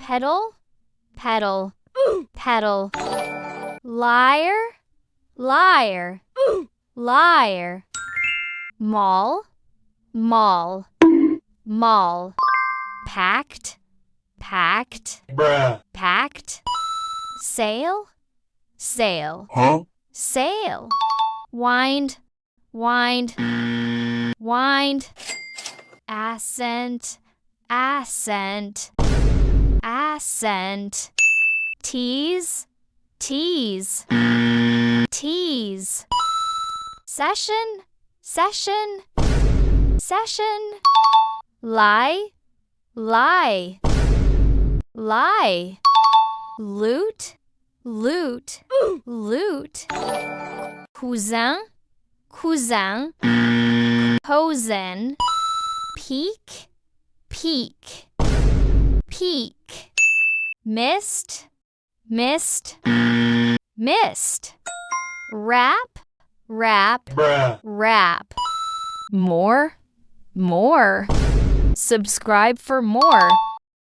pedal, pedal, pedal. Liar, liar, liar. Mall, mall, mall. Packed, packed, Bruh. packed. Sail, sail, Huh? sail. Wind, wind, wind. Accent, accent, accent. Tease, tease, tease. Session, session, session. Lie, lie, lie. Loot, loot, loot. Cousin, cousin, cousin. Peak, peak, peak. Mist, mist, mist. Wrap, wrap, Bruh. wrap. More, more. Subscribe for more.